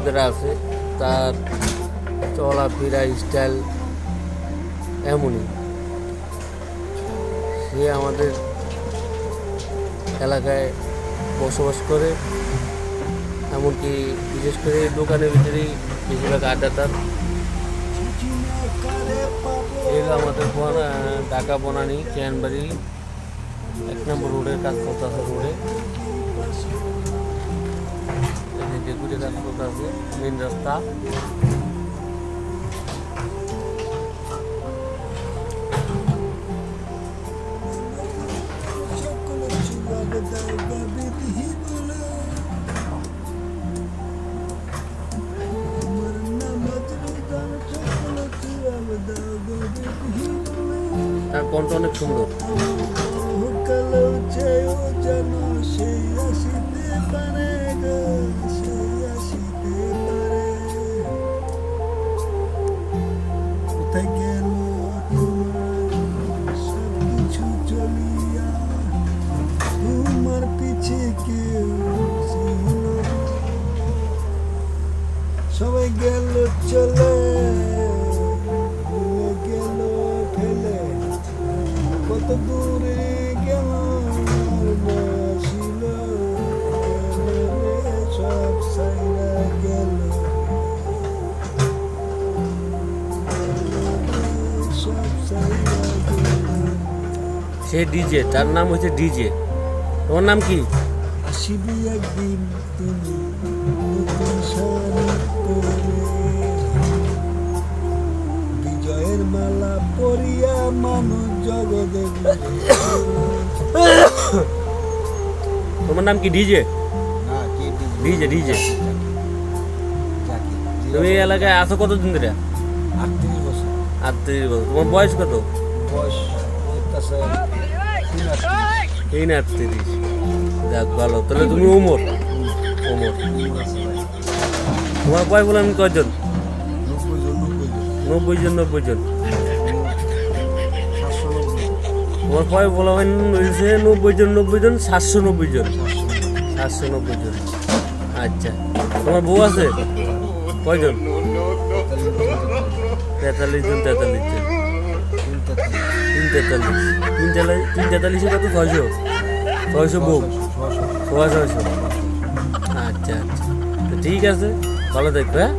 ভিতরে আছে, তার চলাফেরা স্টাইল এমনই। সে আমাদের এলাকায় বসবাস করে, এমনকি বিশেষ করে দোকানের ভিতরেই বেশিরভাগ আড্ডা তার। এগুলো আমাদের ঢাকা বনানী চেয়ানবাড়ি 1 নম্বর রোডের কাজ করতে আছে, রোডে ডেকুটে কাজ করতে আছে, মেন রাস্তা। তার কণ্ঠ অনেক সুন্দর। তোমার পিছে কেউ সবাই গেল চলে, গেল ফেলে, কত দূরে গেল ছিল, সব সাইরা গেল, সব সাইরা গেল। সে ডিজে, তার নাম হচ্ছে ডিজে। তোমার নাম কি? আসিবি একদিন তুমি নতুন শাড়ি পরে, বিজয়ের মালা পরিয়া মানুষ জগতে ঘুরে। তোমার নাম কি? ডিজে? না, কে ডিজে, ডিজে। তুমি এই এলাকায় আছো কতদিন ধরে? 38 বছর। 38 বছর। তোমার বয়স কত? বয়স হইতাছে 38। যাক ভালো, তাহলে তুমি উমর। তোমার বয় বলেন কয়জন? 90 জন। 90 জন। তোমার বয় বলা হয়েছে 90 জন। 790 জন। 790 জন। আচ্ছা, তোমার বউ আছে কয়জন? 43 জন। 43 জন। 343 কত? 600 বউ। 600। আচ্ছা আচ্ছা, ঠিক আছে, ভালো থাকবে। হ্যাঁ।